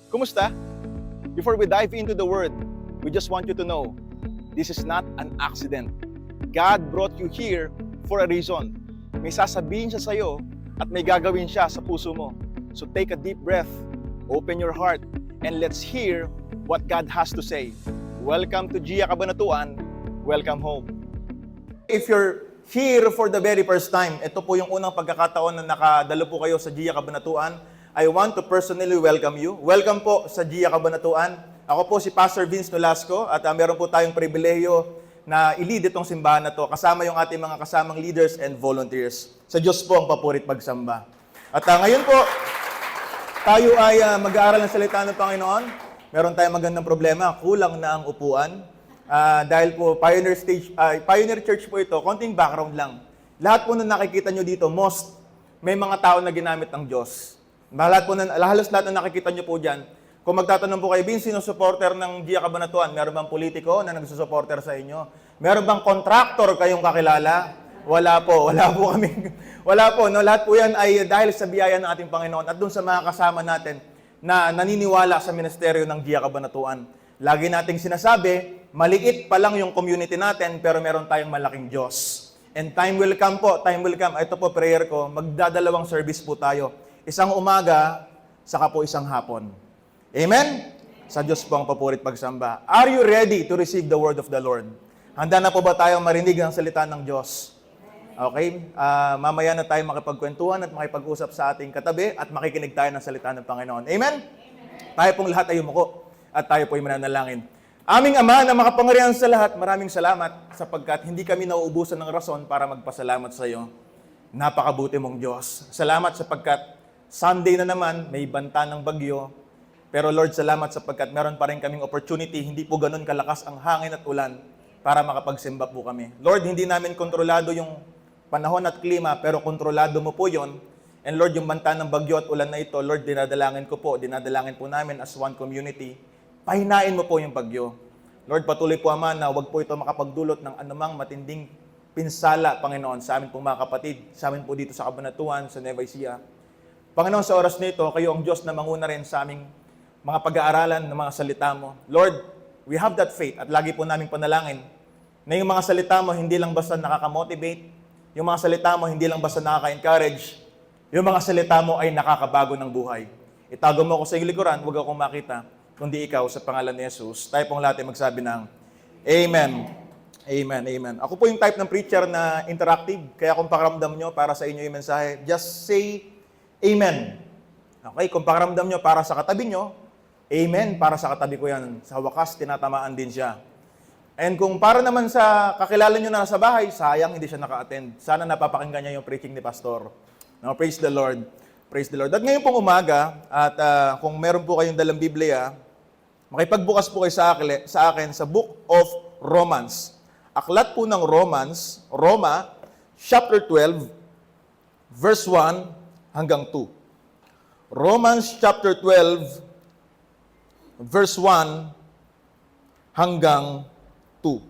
Kumusta? Before we dive into the Word, we just want you to know, this is not an accident. God brought you here for a reason. May sasabihin siya sa'yo at may gagawin siya sa puso mo. So take a deep breath, open your heart, and let's hear what God has to say. Welcome to Gia Cabanatuan. Welcome home. If you're here for the very first time, ito po yung unang pagkakataon na nakadalo po kayo sa Gia Cabanatuan. I want to personally welcome you. Welcome po sa Gia Cabanatuan. Ako po si Pastor Vince Nolasco at meron po tayong pribilehiyo na i-lead itong simbahan na to kasama yung ating mga kasamang leaders and volunteers. Sa Diyos po ang papurit pagsamba. At ngayon po, tayo ay mag-aaral ng salita ng Panginoon. Meron tayong magandang problema, kulang na ang upuan. Dahil po Pioneer Church po ito, konting background lang. Lahat po na nakikita nyo dito, may mga tao na ginamit ng Diyos. Halos lahat na nakikita nyo po dyan. Kung magtatanong po kayo, sino supporter ng Gia Cabanatuan? Meron bang politiko na nagsusupporter sa inyo? Meron bang contractor kayong kakilala? Wala po kami. Wala po, no? Lahat po yan ay dahil sa biyaya ng ating Panginoon at dun sa mga kasama natin na naniniwala sa ministeryo ng Gia Cabanatuan. Lagi nating sinasabi, maliit pa lang yung community natin, pero meron tayong malaking Diyos. And time will come po, time will come. Ito po prayer ko, magdadalawang service po tayo. Isang umaga, saka po isang hapon. Amen? Sa Diyos po ang papurit pagsamba. Are you ready to receive the word of the Lord? Handa na po ba tayong marinig ang salita ng Diyos? Okay? Mamaya na tayo makipagkwentuhan at makipag-usap sa ating katabi at makikinig tayo ng salita ng Panginoon. Amen? Tayo pong lahat ay umuko at tayo po ay mananalangin. Aming Ama na makapangyarihan sa lahat, maraming salamat sapagkat hindi kami nauubusan ng rason para magpasalamat sa iyo. Napakabuti mong Diyos. Salamat sapagkat Sunday na naman, may banta ng bagyo. Pero Lord, salamat sapagkat meron pa rin kaming opportunity, hindi po ganun kalakas ang hangin at ulan para makapagsimba po kami. Lord, hindi namin kontrolado yung panahon at klima, pero kontrolado mo po yon. And Lord, yung banta ng bagyo at ulan na ito, Lord, dinadalangin po namin as one community. Pahinain mo po yung bagyo. Lord, patuloy po Ama na wag po ito makapagdulot ng anumang matinding pinsala, Panginoon, sa amin pong mga kapatid, sa amin po dito sa Cabanatuan, sa Nueva Ecija. Panginoon, sa oras nito, kayo ang Diyos na manguna rin sa aming mga pag-aaralan ng mga salita mo. Lord, we have that faith at lagi po naming panalangin na yung mga salita mo hindi lang basta nakaka-motivate, yung mga salita mo hindi lang basta nakaka-encourage, yung mga salita mo ay nakakabago ng buhay. Itago mo ako sa iyong likuran, huwag akong makita, kundi ikaw sa pangalan ni Jesus. Tayo pong lahat ay magsabi ng Amen. Amen. Amen. Ako po yung type ng preacher na interactive, kaya kung pakiramdam nyo para sa inyo yung mensahe, just say Amen. Okay, kung pakiramdam nyo para sa katabi nyo, Amen, para sa katabi ko yan. Sa wakas, tinatamaan din siya. And kung para naman sa kakilala nyo na nasa bahay, sayang hindi siya naka-attend. Sana napapakinggan niya yung preaching ni Pastor. No, praise the Lord. Praise the Lord. At ngayon pong umaga, at kung meron po kayong dalang Biblia, makipagbukas po kayo sa akin sa Book of Romans. Aklat po ng Roma, chapter 12, verse 1 hanggang 2. Romans chapter 12, verse 1 hanggang 2.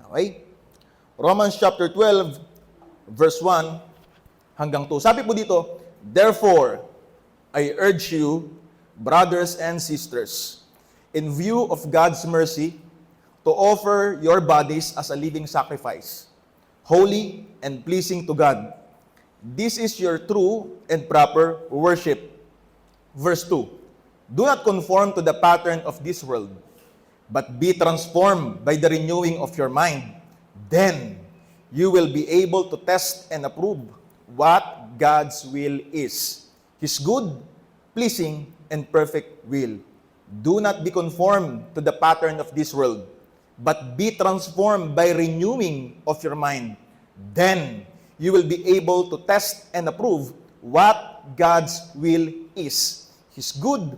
Okay? Romans chapter 12, verse 1 hanggang 2. Sabi po dito, therefore, I urge you, brothers and sisters, in view of God's mercy, to offer your bodies as a living sacrifice, holy and pleasing to God. This is your true and proper worship. Verse 2, do not conform to the pattern of this world, but be transformed by the renewing of your mind. Then you will be able to test and approve what God's will is, His good, pleasing, and perfect will. Do not be conformed to the pattern of this world, but be transformed by renewing of your mind. Then you will be able to test and approve what God's will is, His good,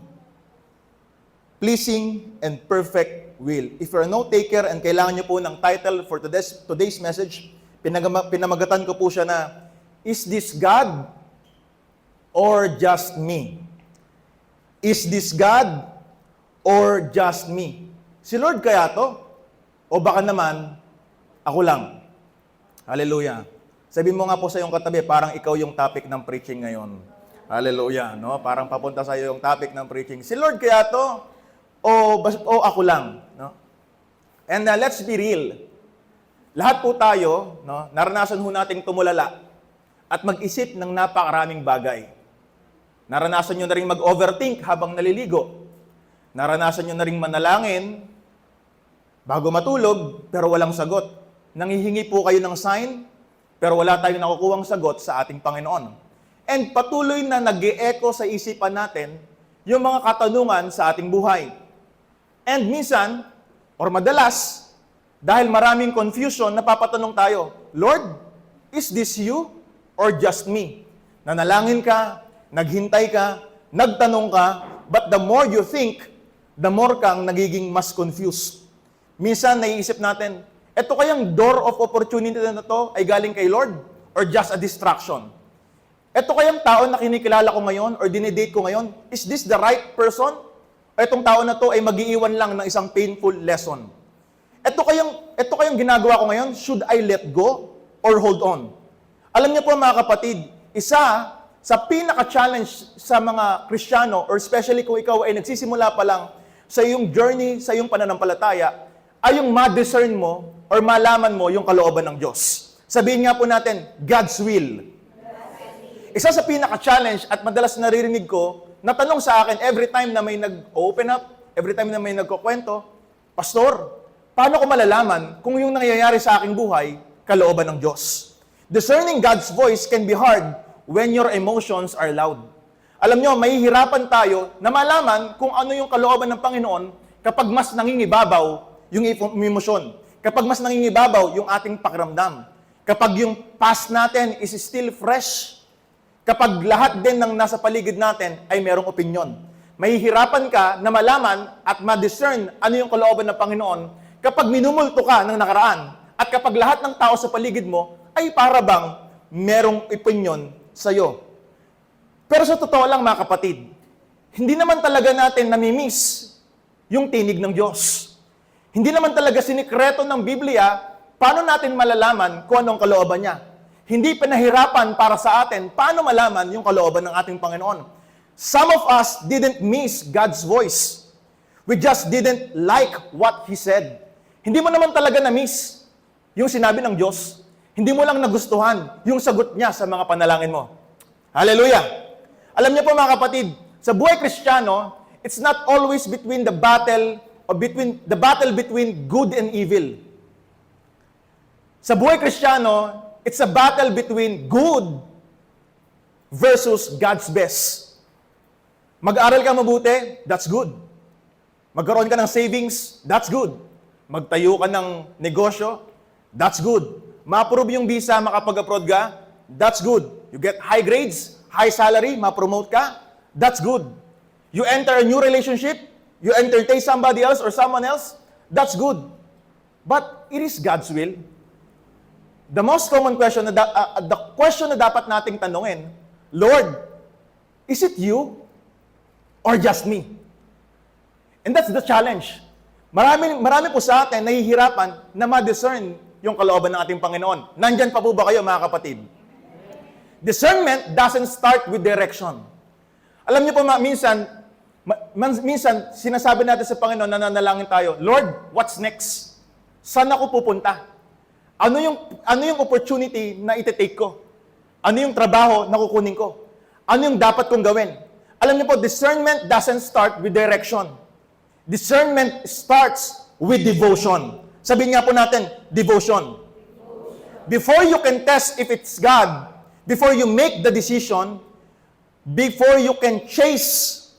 pleasing, and perfect will. If you're a note taker and kailangan niyo po ng title for today's message, pinamagatan ko po siya na, is this God or just me? Is this God or just me? Si Lord kaya to? O baka naman, ako lang? Hallelujah. Sabihin mo nga po sa iyong katabi, parang ikaw yung topic ng preaching ngayon. Hallelujah, no? Parang papunta sa iyo yung topic ng preaching. Si Lord kaya to? O ako lang, no? And let's be real. Lahat po tayo, no, naranasan ho nating tumulala at mag-isip ng napakaraming bagay. Naranasan nyo na rin mag-overthink habang naliligo. Naranasan nyo na rin manalangin bago matulog, pero walang sagot. Nanghihingi po kayo ng sign, pero wala tayong nakukuhang sagot sa ating Panginoon. And patuloy na nag-e-echo sa isipan natin yung mga katanungan sa ating buhay. And minsan, or madalas, dahil maraming confusion, napapatanong tayo, Lord, is this you or just me? Nanalangin ka, naghintay ka, nagtanong ka, but the more you think, the more kang nagiging mas confused. Minsan, naiisip natin, eto kayang door of opportunity na to ay galing kay Lord or just a distraction? Eto kayang tao na kinikilala ko ngayon or dinidate ko ngayon, is this the right person? O etong tao na to ay mag-iiwan lang ng isang painful lesson? Ito kayang ginagawa ko ngayon, should I let go or hold on? Alam niyo po mga kapatid, isa sa pinaka-challenge sa mga Kristiyano, or especially kung ikaw ay nagsisimula pa lang sa iyong journey, sa iyong pananampalataya, ay yung ma-discern mo or malaman mo yung kalooban ng Diyos. Sabihin nga po natin, God's will. Isa sa pinaka-challenge at madalas naririnig ko, natanong sa akin every time na may nag-open up, every time na may nagkukwento, Pastor, paano ko malalaman kung yung nangyayari sa aking buhay, kalooban ng Diyos? Discerning God's voice can be hard when your emotions are loud. Alam nyo, mahihirapan tayo na malaman kung ano yung kalooban ng Panginoon kapag mas nangingibabaw yung emosyon, kapag mas nangingibabaw yung ating pakiramdam, kapag yung past natin is still fresh, kapag lahat din ng nasa paligid natin ay merong opinion. Mahihirapan ka na malaman at ma-discern ano yung kalooban ng Panginoon kapag minumulto ka ng nakaraan at kapag lahat ng tao sa paligid mo ay para bang merong opinion sa'yo. Pero sa totoo lang mga kapatid, hindi naman talaga natin namimiss yung tinig ng Diyos. Hindi naman talaga sinikreto ng Biblia paano natin malalaman kung anong kalooban niya. Hindi pinahirapan para sa atin paano malaman yung kalooban ng ating Panginoon. Some of us didn't miss God's voice. We just didn't like what He said. Hindi mo naman talaga na-miss yung sinabi ng Diyos. Hindi mo lang nagustuhan yung sagot niya sa mga panalangin mo. Hallelujah! Alam niyo po mga kapatid, sa buhay Kristiyano, it's not always between the battle between good and evil. Sa buhay Kristiyano, it's a battle between good versus God's best. Mag-aral ka mabuti, that's good. Magkaroon ka ng savings, that's good. Magtayo ka ng negosyo, that's good. Ma-approve yung visa, makapag-abroad ka, that's good. You get high grades, high salary, ma-promote ka, that's good. You enter a new relationship, you entertain somebody else or someone else, that's good. But it is God's will. The most common question, the question na dapat nating tanungin, Lord, is it you or just me? And that's the challenge. Marami po sa atin nahihirapan na ma-discern yung kalooban ng ating Panginoon. Nandyan pa po ba kayo mga kapatid? Discernment doesn't start with direction. Alam niyo po minsan sinasabi natin sa Panginoon, nananalangin tayo, Lord, what's next? Saan ako pupunta? Ano yung opportunity na iti-take ko? Ano yung trabaho na kukunin ko? Ano yung dapat kong gawin? Alam niyo po, discernment doesn't start with direction. Discernment starts with devotion. Sabihin nga po natin, devotion. Before you can test if it's God, before you make the decision, before you can chase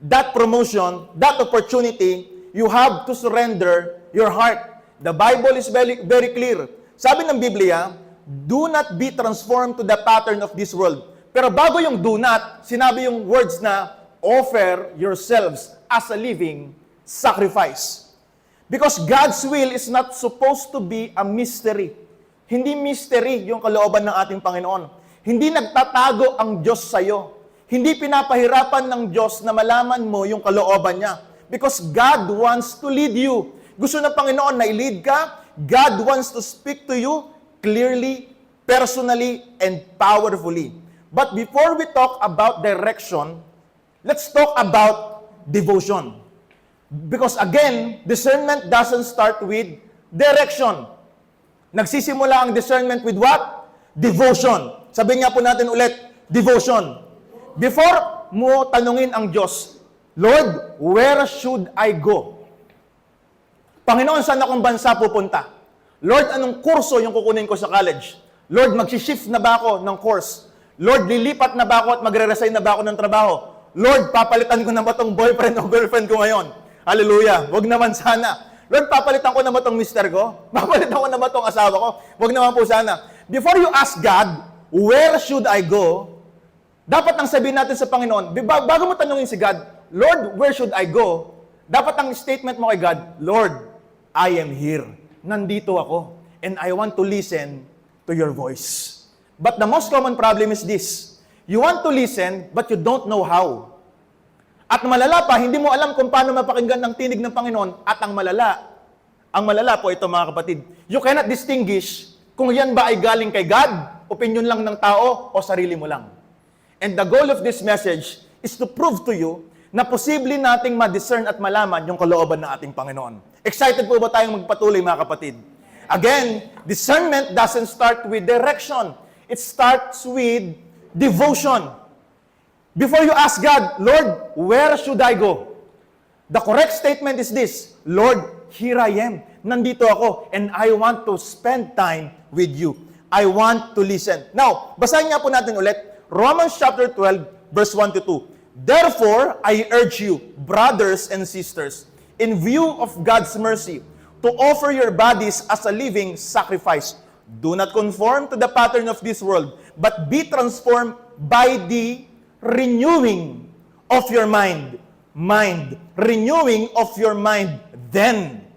that promotion, that opportunity, you have to surrender your heart. The Bible is very, very clear. Sabi ng Biblia, do not be transformed to the pattern of this world. Pero bago yung do not, sinabi yung words na offer yourselves as a living sacrifice. Because God's will is not supposed to be a mystery. Hindi mystery yung kalooban ng ating Panginoon. Hindi nagtatago ang Diyos sa'yo. Hindi pinapahirapan ng Diyos na malaman mo yung kalooban niya. Because God wants to lead you. Gusto ng Panginoon na i-lead ka. God wants to speak to you clearly, personally, and powerfully. But before we talk about direction, let's talk about devotion. Because again, discernment doesn't start with direction. Nagsisimula ang discernment with what? Devotion. Sabihin nga po natin ulit, devotion. Before mo tanungin ang Diyos, Lord, where should I go? Panginoon, saan akong bansa pupunta? Lord, anong kurso yung kukunin ko sa college? Lord, magsishift na ba ako ng course? Lord, lilipat na ba ako at magre-resign na ba ako ng trabaho? Lord, papalitan ko na ba itong boyfriend o girlfriend ko ngayon? Hallelujah. Wag naman sana. Lord, papalitan ko na ba itong mister ko? Papalitan ko na ba itong asawa ko? Wag naman po sana. Before you ask God, where should I go? Dapat ang sabihin natin sa Panginoon, bago mo tanungin si God, Lord, where should I go? Dapat ang statement mo kay God, Lord, I am here. Nandito ako. And I want to listen to your voice. But the most common problem is this. You want to listen, but you don't know how. At malala pa, hindi mo alam kung paano mapakinggan ang tinig ng Panginoon. At ang malala po ito mga kapatid, you cannot distinguish kung yan ba ay galing kay God, opinion lang ng tao, o sarili mo lang. And the goal of this message is to prove to you na posible nating ma-discern at malaman yung kalooban ng ating Panginoon. Excited po ba tayong magpatuloy mga kapatid? Again, discernment doesn't start with direction. It starts with devotion. Before you ask God, Lord, where should I go? The correct statement is this, Lord, here I am. Nandito ako and I want to spend time with you. I want to listen. Now, basahin nga po natin ulit, Romans chapter 12, verse 1 to 2. Therefore, I urge you, brothers and sisters, in view of God's mercy, to offer your bodies as a living sacrifice. Do not conform to the pattern of this world, but be transformed by the renewing of your mind. Renewing of your mind. Then,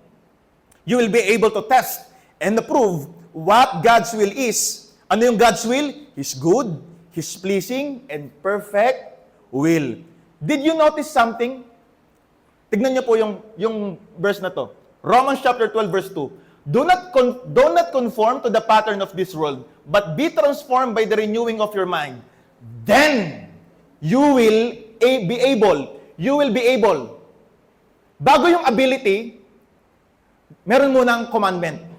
you will be able to test and approve what God's will is. Ano yung God's will? His good, His pleasing, and perfect will. Did you notice something? Tignan niyo po yung verse na to. Romans chapter 12, verse 2. Do not conform to the pattern of this world, but be transformed by the renewing of your mind. Then, you will be able. Bago yung ability, meron munang commandment.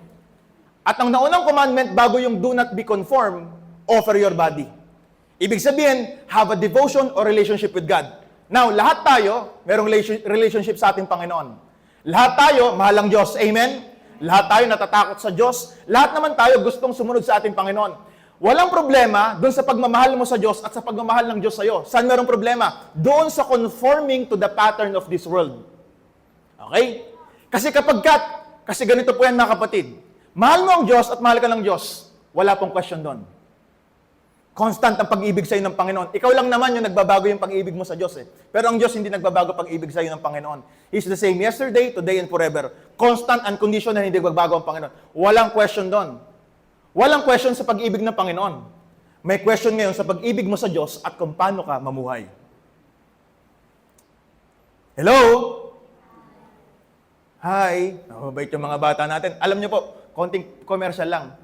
At ang naunang commandment, bago yung do not be conformed, offer your body. Ibig sabihin, have a devotion or relationship with God. Now, lahat tayo, merong relationship sa ating Panginoon. Lahat tayo, mahal ang Diyos. Amen? Lahat tayo natatakot sa Diyos. Lahat naman tayo gustong sumunod sa ating Panginoon. Walang problema doon sa pagmamahal mo sa Diyos at sa pagmamahal ng Diyos sa iyo. Saan merong problema? Doon sa conforming to the pattern of this world. Okay? Kasi ganito po yan mga kapatid. Mahal mo ang Diyos at mahal ka ng Diyos. Wala pong question doon. Constant ang pag-ibig sa iyo ng Panginoon. Ikaw lang naman yung nagbabago yung pag-ibig mo sa Diyos eh. Pero ang Diyos hindi nagbabago pag-ibig sa iyo ng Panginoon. He's the same yesterday, today, and forever. Constant, unconditional, hindi nagbabago ang Panginoon. Walang question doon. Walang question sa pag-ibig ng Panginoon. May question ngayon sa pag-ibig mo sa Diyos at kung paano ka mamuhay. Hello? Hi. Mabait yung mga bata natin. Alam niyo po, konting commercial lang.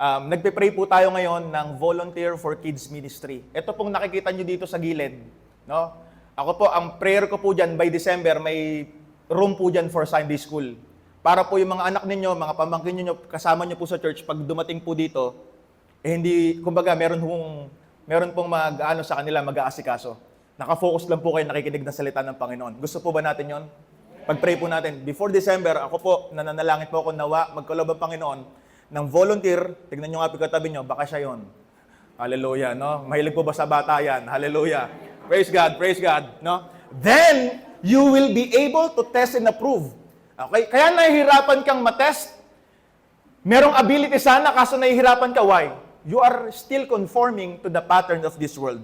Nagpe-pray po tayo ngayon ng Volunteer for Kids Ministry. Ito pong nakikita nyo dito sa gilid. No? Ako po, ang prayer ko po dyan, by December, may room po dyan for Sunday School. Para po yung mga anak ninyo, mga pamangkin nyo, kasama nyo po sa church, pag dumating po dito, hindi, kumbaga, meron pong mag-ano sa kanila, mag-aasikaso. Nakafocus lang po kayo nakikinig ng salita ng Panginoon. Gusto po ba natin yon? Pag-pray po natin. Before December, ako po, nananalangin po ako nawa, magkaloob ang Panginoon, ng volunteer, tignan nyo nga pagkatabi nyo, baka siya yun. Hallelujah, no? Mahilig po ba sa bata yan? Hallelujah. Praise God, no? Then, you will be able to test and approve. Okay? Kaya nahihirapan kang matest. Merong ability sana, kaso nahihirapan ka. Why? You are still conforming to the pattern of this world.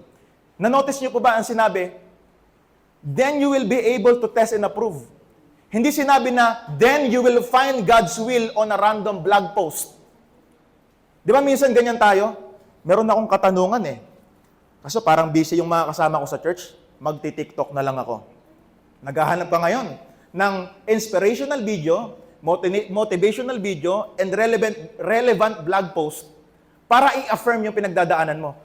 Na-notice nyo po ba ang sinabi? Then you will be able to test and approve. Hindi sinabi na, then you will find God's will on a random blog post. Di ba minsan ganyan tayo? Meron akong katanungan eh. Kaso parang busy yung mga kasama ko sa church, magti-TikTok na lang ako. Naghahanap pa ngayon ng inspirational video, motivational video, and relevant blog post para i-affirm yung pinagdadaanan mo.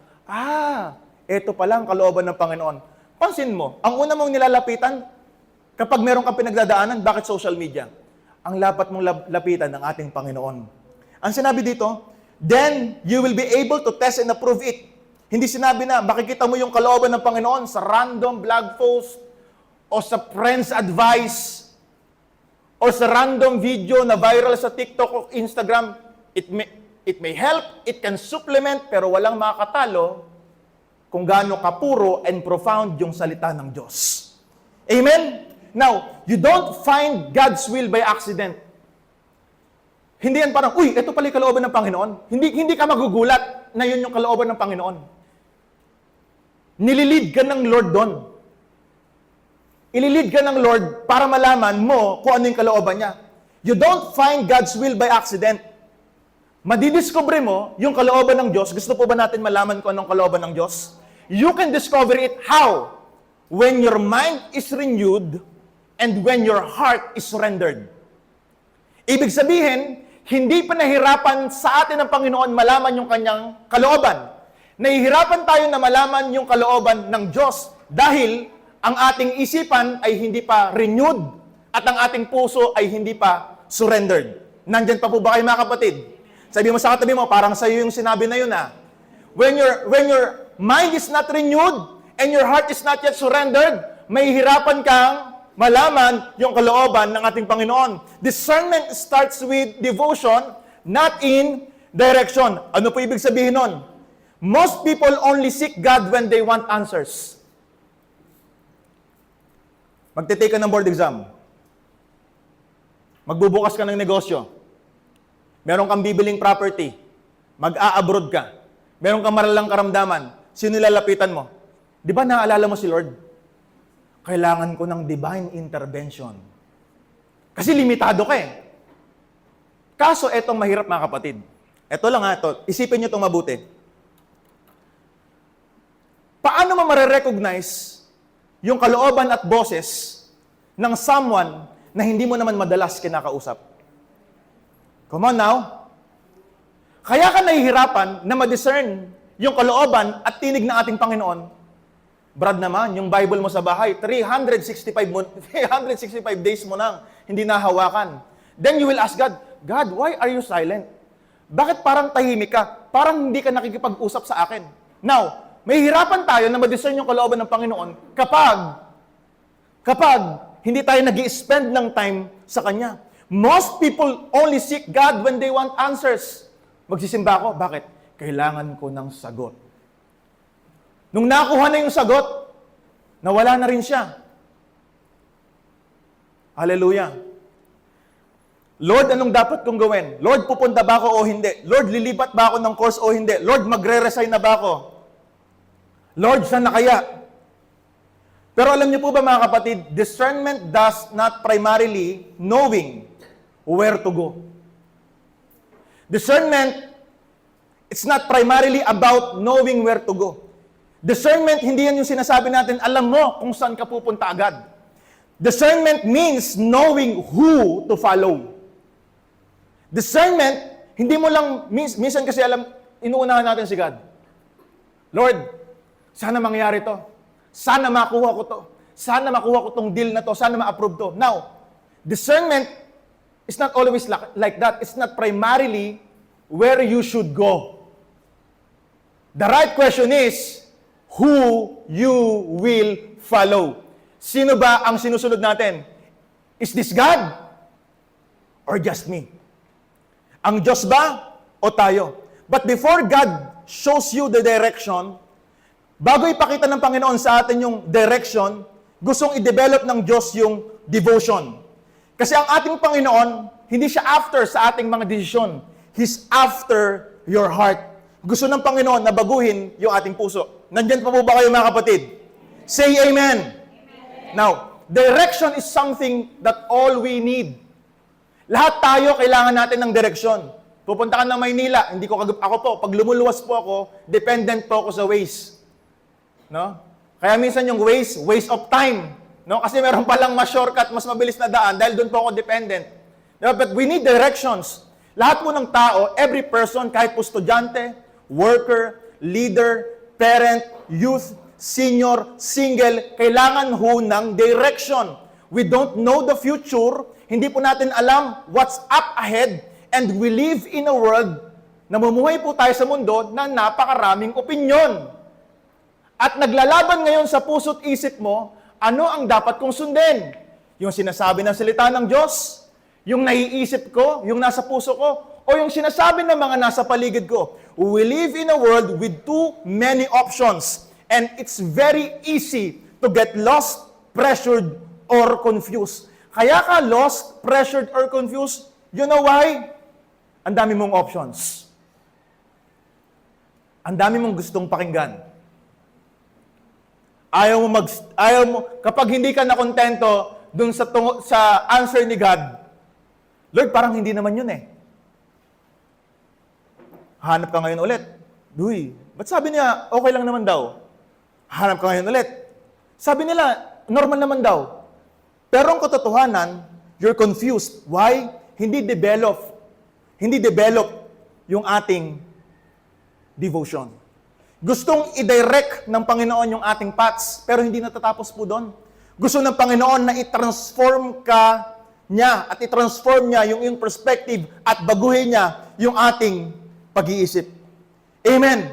Ito pala ang kalooban ng Panginoon. Pansin mo, ang una mong nilalapitan, kapag meron kang pinagdadaanan, bakit social media? Ang lapat mong lapitan ng ating Panginoon. Ang sinabi dito, then you will be able to test and approve it. Hindi sinabi na, makikita mo yung kalooban ng Panginoon sa random blog post, o sa friend's advice, o sa random video na viral sa TikTok o Instagram. It may help, it can supplement, pero walang makakatalo kung gaano kapuro and profound yung salita ng Diyos. Amen? Now, you don't find God's will by accident. Hindi yan parang, ito pala yung kalooban ng Panginoon. Hindi ka magugulat na yun yung kalooban ng Panginoon. Nililid ka ng Lord doon. Ililid ka ng Lord para malaman mo kung ano yung kalooban niya. You don't find God's will by accident. Madidiscover mo yung kalooban ng Diyos. Gusto po ba natin malaman kung anong kalooban ng Diyos? You can discover it how? When your mind is renewed and when your heart is surrendered. Ibig sabihin, hindi pa nahirapan sa atin ng Panginoon malaman yung kanyang kalooban. Nahihirapan tayo na malaman yung kalooban ng Diyos dahil ang ating isipan ay hindi pa renewed at ang ating puso ay hindi pa surrendered. Nandyan pa po ba kayo mga kapatid? Sabi mo sa katabi mo, parang sa'yo yung sinabi na yun When your mind is not renewed and your heart is not yet surrendered, mahihirapan kang malaman yung kalooban ng ating Panginoon. Discernment starts with devotion, not in direction. Ano po ibig sabihin nun? Most people only seek God when they want answers. Magte-take ka ng board exam. Magbubukas ka ng negosyo. Meron kang bibiling property. Mag-a-abroad ka. Meron kang maralang karamdaman. Sino nilalapitan mo? Di ba naalala mo si Lord? Kailangan ko ng divine intervention. Kasi limitado ka Kaso etong mahirap mga kapatid. Ito lang ito. Isipin nyo itong mabuti. Paano mo marirecognize yung kalooban at boses ng someone na hindi mo naman madalas kinakausap? Come on now. Kaya ka nahihirapan na ma-discern yung kalooban at tinig ng ating Panginoon. Brad naman, yung Bible mo sa bahay, 365 days mo nang hindi nahawakan. Then you will ask God, God, why are you silent? Bakit parang tahimik ka? Parang hindi ka nakikipag-usap sa akin. Now, may hirapan tayo na ma-discern yung kalooban ng Panginoon kapag hindi tayo nag-i-spend ng time sa Kanya. Most people only seek God when they want answers. Magsisimba ako, bakit? Kailangan ko ng sagot. Nung nakuha na yung sagot, nawala na rin siya. Hallelujah. Lord, anong dapat kong gawin? Lord, pupunta ba ako o hindi? Lord, lilipat ba ako ng course o hindi? Lord, magre-resign na ba ako? Lord, saan na kaya? Pero alam niyo po ba mga kapatid, discernment does not primarily knowing where to go. Discernment, it's not primarily about knowing where to go. Discernment, hindi yan yung sinasabi natin, alam mo kung saan ka pupunta agad. Discernment means knowing who to follow. Discernment, hindi mo lang, minsan kasi inuunahan natin si God. Lord, sana mangyari to. Sana makuha ko to. Sana makuha ko tong deal na to. Sana ma-approve to. Now, discernment is not always like that. It's not primarily where you should go. The right question is, who you will follow. Sino ba ang sinusunod natin? Is this God? Or just me? Ang Diyos ba? O tayo? But before God shows you the direction, bago ipakita ng Panginoon sa atin yung direction, gustong i-develop ng Diyos yung devotion. Kasi ang ating Panginoon, hindi siya after sa ating mga desisyon. He's after your heart. Gusto ng Panginoon na baguhin yung ating puso. Nandyan pa po ba kayo mga kapatid? Say amen. Now, direction is something that all we need. Lahat tayo kailangan natin ng direksyon. Pupunta ka ng Maynila, ako po, pag lumuluwas po ako, dependent po ako sa Waze. No? Kaya minsan yung waste of time. No? Kasi meron palang mas shortcut, mas mabilis na daan dahil doon po ako dependent. Diba? But we need directions. Lahat po ng tao, every person, kahit po estudyante, worker, leader, parent, youth, senior, single, kailangan ho ng direction. We don't know the future, hindi po natin alam what's up ahead, and we live in a world, namumuhay po tayo sa mundo na napakaraming opinyon. At naglalaban ngayon sa puso't isip mo, ano ang dapat kong sundin? Yung sinasabi ng salita ng Diyos? Yung naiisip ko? Yung nasa puso ko? O yung sinasabi ng mga nasa paligid ko? We live in a world with too many options. And it's very easy to get lost, pressured, or confused. Kaya ka lost, pressured, or confused? You know why? Ang dami mong options. Ang dami mong gustong pakinggan. Ayaw mo, kapag hindi ka nakontento dun sa answer ni God, Lord, parang hindi naman yun eh. Hanap ka ngayon ulit. Duy, ba't sabi niya, okay lang naman daw? Hanap ka ngayon ulit. Sabi nila, normal naman daw. Pero ang katotohanan, you're confused. Why? Hindi develop yung ating devotion. Gustong i-direct ng Panginoon yung ating paths, pero hindi natatapos po doon. Gusto ng Panginoon na i-transform ka niya at i-transform niya yung iyong perspective at baguhin niya yung ating pag-iisip. Amen.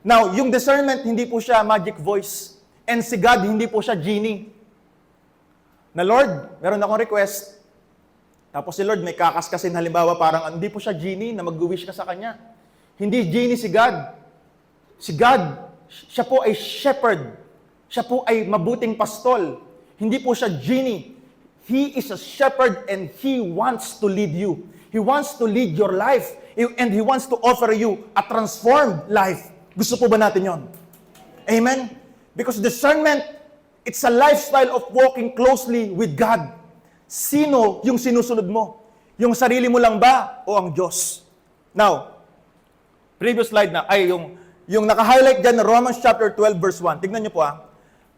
Now, yung discernment, hindi po siya magic voice. And si God, hindi po siya genie. Na Lord, meron akong request. Tapos si Lord may kakaskasin, halimbawa parang hindi po siya genie na mag-wish ka sa Kanya. Hindi genie si God. Si God, siya po ay shepherd. Siya po ay mabuting pastol. Hindi po siya genie. He is a shepherd and He wants to lead you. He wants to lead your life. And He wants to offer you a transformed life. Gusto po ba natin yon? Amen? Because discernment, it's a lifestyle of walking closely with God. Sino yung sinusunod mo? Yung sarili mo lang ba o ang Diyos? Now, previous slide na, ay yung naka-highlight dyan na Romans chapter 12 verse 1. Tignan niyo po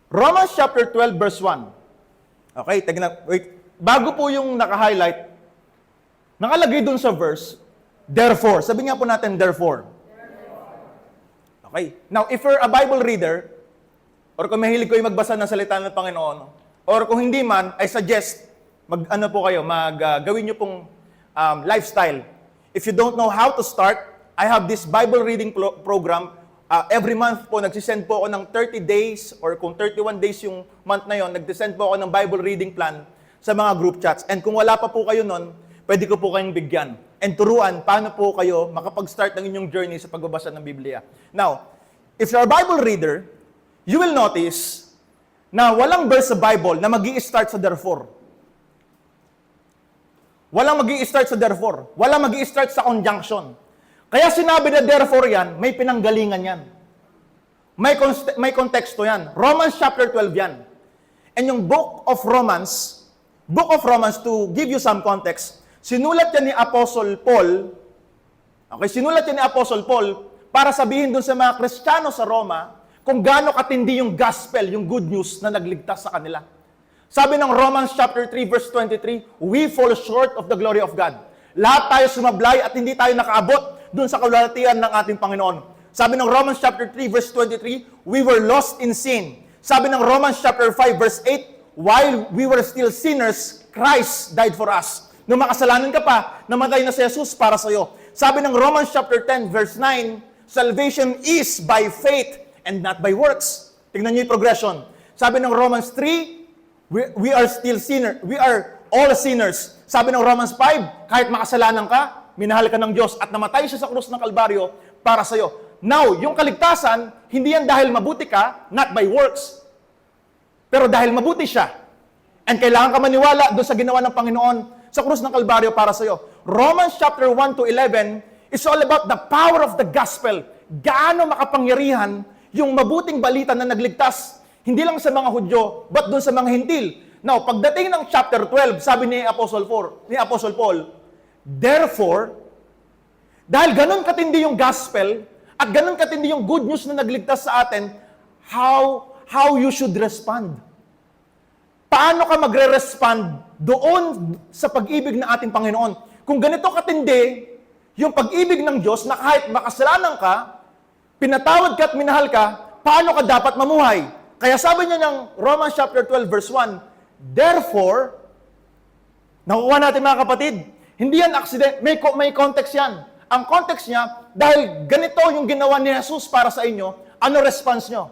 Romans chapter 12 verse 1. Okay, wait. Bago po yung naka-highlight, nakalagay dun sa verse, therefore. Sabi nga po natin, therefore. Okay. Now, if you're a Bible reader, or kung mahilig kayo magbasa ng salita ng Panginoon, or kung hindi man, I suggest, gawin nyo pong lifestyle. If you don't know how to start, I have this Bible reading program. Every month po, nagsisend po ako ng 30 days, or kung 31 days yung month na yon, nagsisend po ako ng Bible reading plan sa mga group chats. And kung wala pa po kayo nun, pwede ko po kayong bigyan. And turuan, paano po kayo makapag-start ng inyong journey sa pagbabasa ng Biblia. Now, if you're a Bible reader, you will notice na walang verse sa Bible na mag-i-start sa therefore. Walang mag-i-start sa therefore. Walang mag-i-start sa conjunction. Kaya sinabi na therefore yan, may pinanggalingan yan. May konteksto yan. Romans chapter 12 yan. And yung book of Romans, to give you some context, sinulat yan ni Apostle Paul, para sabihin dun sa mga Kristiyano sa Roma, kung gaano katindi yung gospel, yung good news na nagligtas sa kanila. Sabi ng Romans chapter 3 verse 23, we fall short of the glory of God. Lahat tayo sumablay at hindi tayo nakaabot dun sa kalwalhatian ng ating Panginoon. Sabi ng Romans chapter 3 verse 23, we were lost in sin. Sabi ng Romans chapter 5 verse 8, while we were still sinners, Christ died for us. Nung makasalanan ka pa, namatay na si Jesus para sa iyo. Sabi ng Romans chapter 10 verse 9, salvation is by faith and not by works. Tingnan niyo yung progression. Sabi ng Romans 3, we are still sinners. We are all sinners. Sabi ng Romans 5, kahit makasalanan ka, minahal ka ng Diyos at namatay siya sa krus ng Kalbaryo para sa iyo. Now, yung kaligtasan, hindi yan dahil mabuti ka, not by works. Pero dahil mabuti siya. And kailangan ka maniwala doon sa ginawa ng Panginoon sa krus ng Kalbaryo para sa iyo. Romans chapter 1 to 11 is all about the power of the gospel. Gaano makapangyarihan yung mabuting balita na nagligtas, hindi lang sa mga Hudyo, but doon sa mga Hintil. Now, pagdating ng chapter 12, sabi ni Apostle Paul, therefore, dahil ganun katindi yung gospel, at ganun katindi yung good news na nagligtas sa atin, how you should respond. Paano ka magre-respond doon sa pag-ibig ng ating Panginoon? Kung ganito katindi, yung pag-ibig ng Diyos na kahit makasalanan ka, pinatawad ka at minahal ka, paano ka dapat mamuhay? Kaya sabi niya ng Romans chapter 12 verse 1, therefore, nakukuha natin mga kapatid, hindi yan accident, may context yan. Ang context niya, dahil ganito yung ginawa ni Jesus para sa inyo, ano response nyo?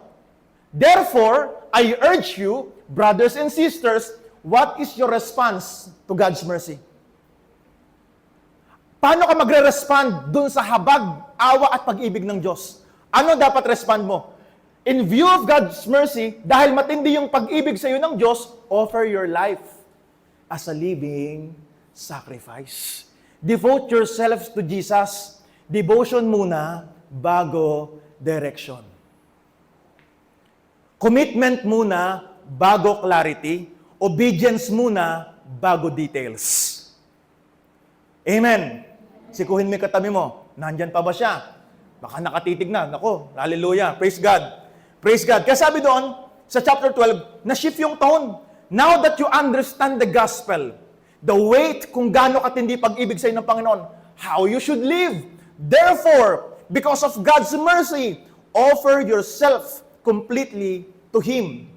Therefore, I urge you, brothers and sisters, what is your response to God's mercy? Paano ka magre-respond dun sa habag, awa at pag-ibig ng Diyos? Ano dapat respond mo? In view of God's mercy, dahil matindi yung pag-ibig sa iyo ng Diyos, offer your life as a living sacrifice. Devote yourselves to Jesus. Devotion muna bago direction. Commitment muna bago clarity. Obedience muna bago details. Amen. Sikuhin mo yung katabi mo. Nandyan pa ba siya? Baka nakatitig na. Nako, hallelujah. Praise God. Praise God. Kaya sabi doon, sa chapter 12, na-shift yung tone. Now that you understand the gospel, the weight kung gaano katindi pag-ibig sa ng Panginoon, how you should live. Therefore, because of God's mercy, offer yourself completely to Him.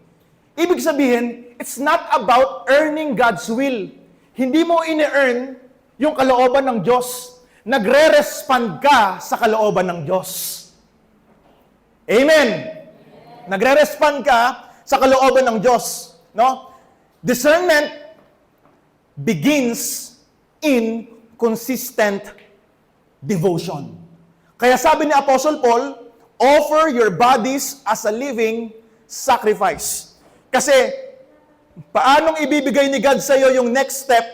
Ibig sabihin, it's not about earning God's will. Hindi mo ini-earn yung kalooban ng Diyos. Nagre-respond ka sa kalooban ng Diyos. Amen. Nagre-respond ka sa kalooban ng Diyos. No? Discernment begins in consistent devotion. Kaya sabi ni Apostle Paul, offer your bodies as a living sacrifice. Kasi, paanong ibibigay ni God sa iyo yung next step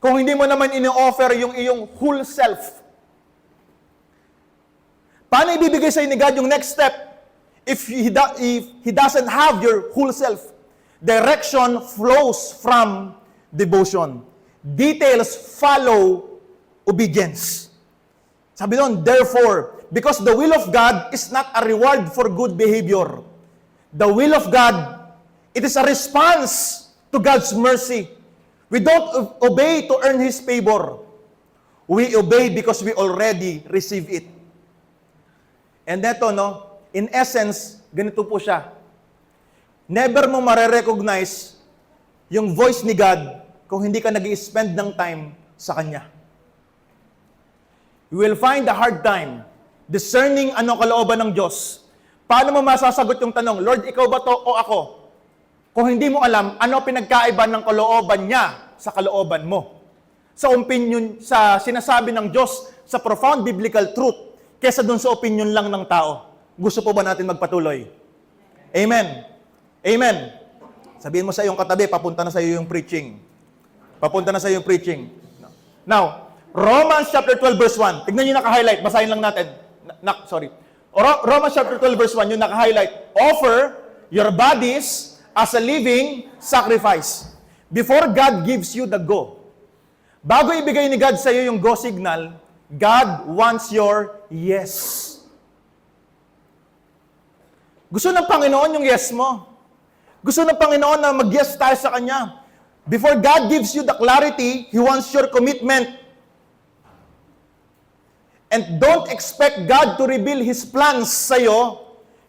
kung hindi mo naman ini-offer yung iyong whole self? Paano ibibigay sa iyo ni God yung next step if He doesn't have your whole self? Direction flows from devotion. Details follow obedience. Sabi doon, therefore, because the will of God is not a reward for good behavior. The will of God, it is a response to God's mercy. We don't obey to earn His favor. We obey because we already receive it. And eto, no, in essence, ganito po siya. Never mo marerecognize yung voice ni God kung hindi ka nag-i-spend ng time sa Kanya. You will find a hard time discerning ano kalooban ng Diyos. Paano mo masasagot yung tanong, Lord, ikaw ba to o ako? Kung hindi mo alam, ano pinagkaiba ng kalooban niya sa kalooban mo? Sa opinion, sa sinasabi ng Diyos, sa profound biblical truth, kesa dun sa opinion lang ng tao. Gusto po ba natin magpatuloy? Amen. Amen. Sabihin mo sa iyong katabi, papunta na sa iyo yung preaching. Papunta na sa iyo yung preaching. Now, Romans chapter 12 verse 1. Tignan niyo naka-highlight. Basahin lang natin. Romans chapter 12 verse 1, yung naka-highlight. Offer your bodies as a living sacrifice before God gives you the go. Bago ibigay ni God sa iyo yung go signal, God wants your yes. Gusto ng Panginoon yung yes mo. Gusto ng Panginoon na mag-yes tayo sa Kanya. Before God gives you the clarity, He wants your commitment. And don't expect God to reveal His plans sa iyo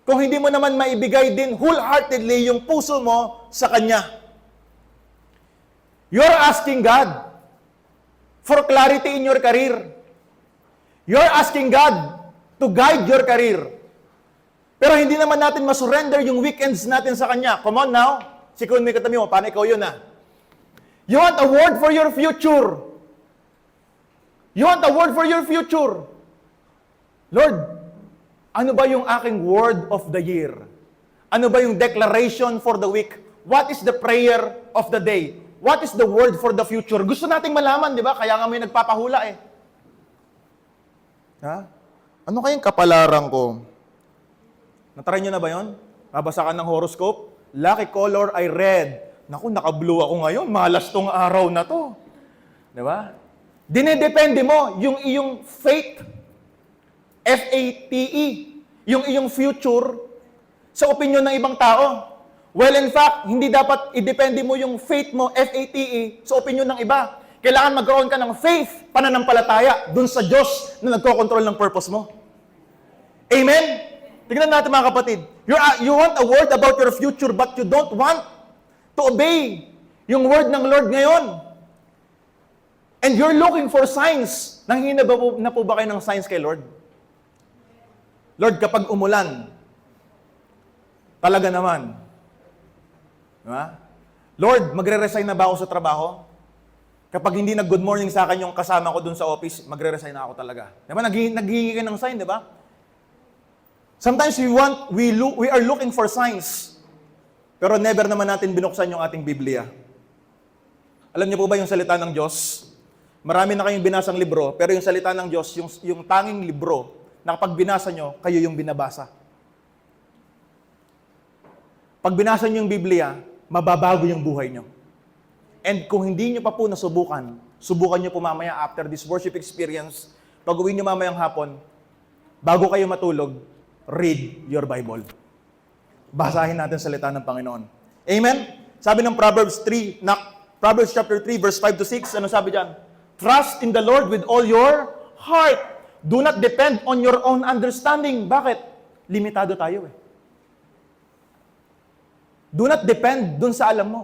kung hindi mo naman maibigay din wholeheartedly yung puso mo sa Kanya. You're asking God for clarity in your career. You're asking God to guide your career. Pero hindi naman natin masurrender yung weekends natin sa Kanya. Come on now. Sikun may katabi mo, paano ikaw yun You want a word for your future. You want a word for your future. Lord, ano ba yung aking word of the year? Ano ba yung declaration for the week? What is the prayer of the day? What is the word for the future? Gusto nating malaman, di ba? Kaya nga may nagpapahula eh. Ha? Ano kayang kapalaran ko? Natry nyo na ba yun? Babasa ka ng horoscope? Lucky color ay red. Naku, naka-blue ako ngayon. Malas tong araw na to. Di ba? Dinedepende mo yung iyong faith, F-A-T-E, yung iyong future sa opinion ng ibang tao. Well, in fact, hindi dapat idepende mo yung faith mo, F-A-T-E, sa opinion ng iba. Kailangan magkaroon ka ng faith, pananampalataya, dun sa Diyos na nagkocontrol ng purpose mo. Amen? Tignan natin mga kapatid. You want a word about your future but you don't want to obey yung word ng Lord ngayon. And you're looking for signs. Nanghihina na po ba kayo ng signs kay Lord? Lord, kapag umulan, talaga naman. Diba? Lord, magre-resign na ba ako sa trabaho? Kapag hindi nag-good morning sa akin yung kasama ko dun sa office, magre-resign na ako talaga. Diba? Naghihingi ka ng sign, di ba? Sometimes we are looking for signs. Pero never naman natin binuksan yung ating Biblia. Alam niyo po ba yung salita ng Diyos? Marami na kayong binasang libro, pero yung salita ng Diyos, yung tanging libro, na kapag binasa nyo, kayo yung binabasa. Pag binasa nyo yung Biblia, mababago yung buhay nyo. And kung hindi nyo pa po nasubukan, subukan nyo po mamaya after this worship experience, pag uwi nyo mamayang hapon, bago kayo matulog, read your Bible. Basahin natin salita ng Panginoon. Amen? Sabi ng Proverbs chapter 3, verse 5 to 6, ano sabi dyan? Trust in the Lord with all your heart. Do not depend on your own understanding. Bakit? Limitado tayo eh. Do not depend dun sa alam mo.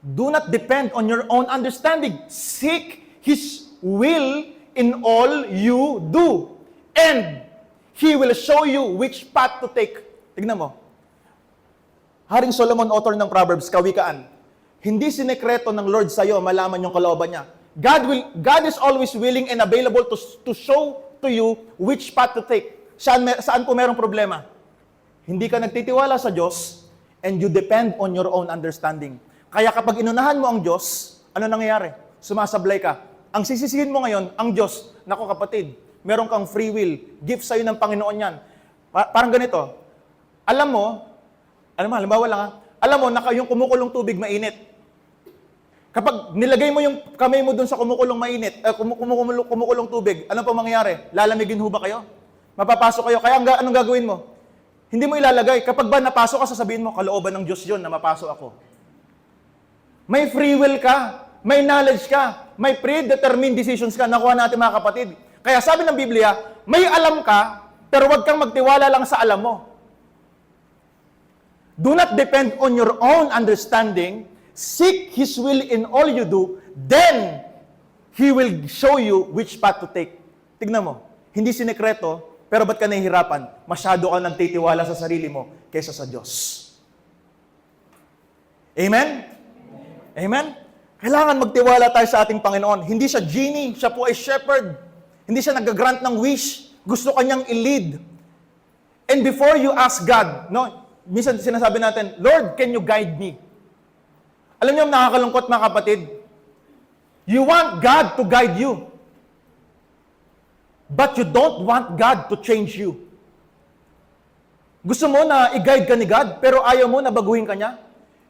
Do not depend on your own understanding. Seek His will in all you do. And He will show you which path to take. Tignan mo. Haring Solomon, author ng Proverbs, kawikaan. Hindi sinekreto ng Lord sa'yo malaman yung kalooban niya. God is always willing and available to show to you which path to take. Saan po merong problema? Hindi ka nagtitiwala sa Diyos and you depend on your own understanding. Kaya kapag inunahan mo ang Diyos, ano nangyayari? Sumasablay ka. Ang sisisihin mo ngayon, ang Diyos, nako kapatid, meron kang free will. Gift sa'yo ng Panginoon yan. Parang ganito. Halimbawa lang alam mo, yung kumukulong tubig mainit. Kapag nilagay mo yung kamay mo dun sa kumukulong mainit, kumukulong tubig, ano pa mangyayari? Lalamigin ho ba kayo? Mapapasok kayo. Kaya anong gagawin mo? Hindi mo ilalagay. Kapag ba napasok ka, sasabihin mo, kalooban ng Diyos yun na mapasok ako. May free will ka. May knowledge ka. May predetermined decisions ka. Nakuha natin mga kapatid. Kaya sabi ng Biblia, may alam ka, pero wag kang magtiwala lang sa alam mo. Do not depend on your own understanding. Seek His will in all you do, then He will show you which path to take. Tignan mo, hindi sinekreto, pero ba't ka nahihirapan? Masyado ka nagtitiwala sa sarili mo kaysa sa Diyos. Amen? Amen? Kailangan magtiwala tayo sa ating Panginoon. Hindi siya genie, siya po ay shepherd. Hindi siya nag-grant ng wish. Gusto kanyang i-lead. And before you ask God, minsan sinasabi natin, Lord, can you guide me? Alam niyo, nakakalungkot mga kapatid. You want God to guide you. But you don't want God to change you. Gusto mo na i-guide ka ni God, pero ayaw mo na baguhin ka niya?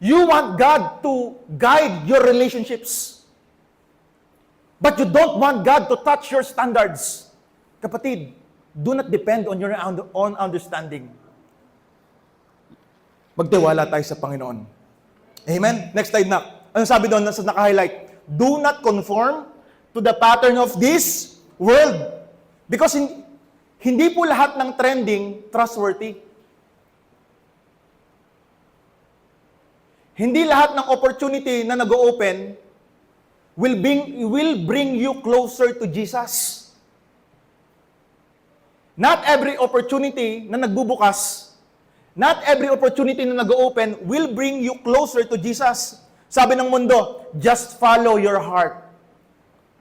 You want God to guide your relationships. But you don't want God to touch your standards. Kapatid, do not depend on your own understanding. Magtiwala tayo sa Panginoon. Amen? Next slide na. Ano sabi doon sa naka-highlight? Do not conform to the pattern of this world. Because hindi po lahat ng trending trustworthy. Hindi lahat ng opportunity na nag-open will bring you closer to Jesus. Not every opportunity na nagbubukas, not every opportunity na nag-open will bring you closer to Jesus. Sabi ng mundo, just follow your heart.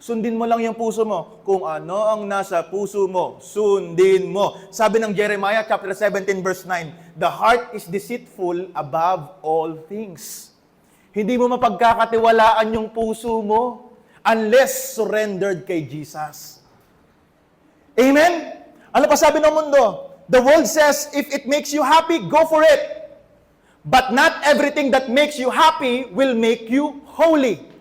Sundin mo lang yung puso mo. Kung ano ang nasa puso mo, sundin mo. Sabi ng Jeremiah chapter 17 verse 9, the heart is deceitful above all things. Hindi mo mapagkakatiwalaan yung puso mo unless surrendered kay Jesus. Amen? Ano pa sabi ng mundo? The world says, if it makes you happy, go for it. But not everything that makes you happy will make you holy.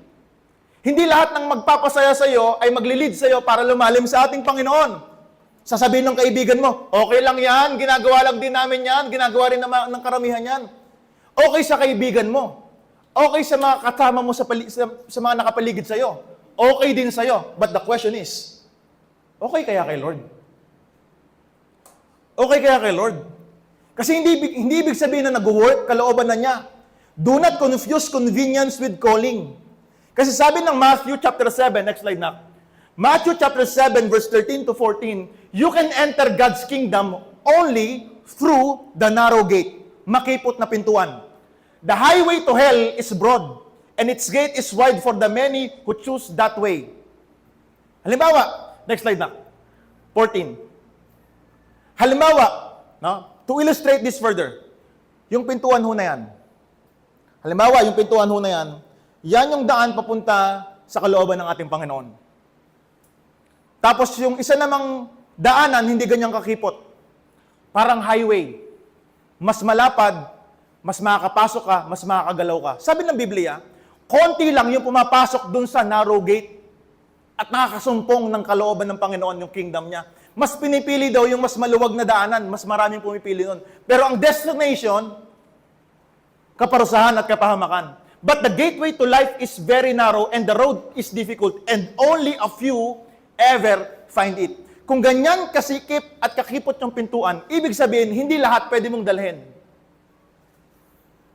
Hindi lahat ng magpapasaya sa iyo ay maglilid sa iyo para lumalim sa ating Panginoon. Sasabihin ng kaibigan mo, okay lang yan, ginagawa lang din namin yan, ginagawa rin ng karamihan yan. Okay sa kaibigan mo. Okay sa mga kasama mo sa mga nakapaligid sa iyo. Okay din sa iyo. But the question is, okay kaya kay Lord? Okay kaya kay Lord? Kasi hindi ibig sabihin na nag-work, kalooban na niya. Do not confuse convenience with calling. Kasi sabi ng Matthew chapter 7, next slide na. Matthew chapter 7 verse 13 to 14, you can enter God's kingdom only through the narrow gate, makipot na pintuan. The highway to hell is broad, and its gate is wide for the many who choose that way. Halimbawa, next slide na. 14. Halimbawa, no, to illustrate this further, yung pintuan ho na yan. Halimbawa, yung pintuan ho na yan, yan yung daan papunta sa kalooban ng ating Panginoon. Tapos yung isa namang daanan, hindi ganyang kakipot. Parang highway. Mas malapad, mas makakapasok ka, mas makakagalaw ka. Sabi ng Biblia, konti lang yung pumapasok dun sa narrow gate at nakakasumpong ng kalooban ng Panginoon yung kingdom niya. Mas pinipili daw yung mas maluwag na daanan, mas maraming pumipili nun. Pero ang destination, kaparusahan at kapahamakan. But the gateway to life is very narrow and the road is difficult and only a few ever find it. Kung ganyan kasikip at kakipot yung pintuan, ibig sabihin, hindi lahat pwede mong dalhin.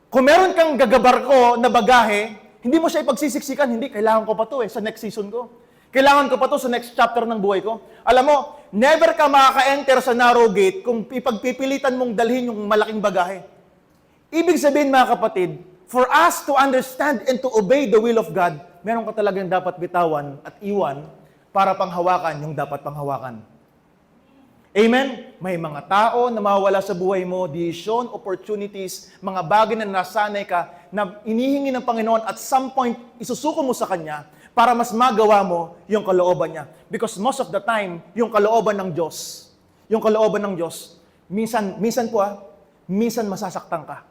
Kung meron kang gagabarko na bagahe, hindi mo siya ipagsisiksikan, hindi, kailangan ko pa to sa next season ko. Kailangan ko pa to sa next chapter ng buhay ko. Alam mo, never ka makaka-enter sa narrow gate kung ipagpipilitan mong dalhin yung malaking bagahe. Ibig sabihin mga kapatid, for us to understand and to obey the will of God, meron ka talagang dapat bitawan at iwan para panghawakan yung dapat panghawakan. Amen? May mga tao na mawawala sa buhay mo, decision, opportunities, mga bagay na nasanay ka, na inihingi ng Panginoon at some point, isusuko mo sa Kanya para mas magawa mo yung kalooban niya. Because most of the time, yung kalooban ng Diyos, minsan masasaktan ka.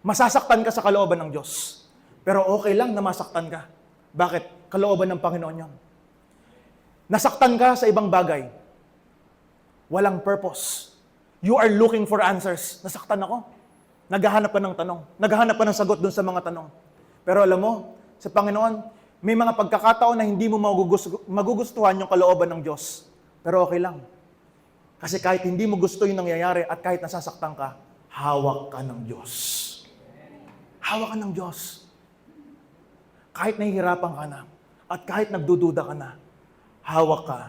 Masasaktan ka sa kalooban ng Diyos. Pero okay lang na masaktan ka. Bakit? Kalooban ng Panginoon yun. Nasaktan ka sa ibang bagay. Walang purpose. You are looking for answers. Nasaktan ako. Naghahanap ka ng tanong. Naghahanap ka ng sagot dun sa mga tanong. Pero alam mo, sa Panginoon, may mga pagkakataon na hindi mo magugustuhan yung kalooban ng Diyos. Pero okay lang. Kasi kahit hindi mo gusto yung nangyayari at kahit nasasaktan ka, hawak ka ng Diyos. Hawak ka ng Diyos. Kahit nahihirapan ka na, at kahit nagdududa ka na, hawak ka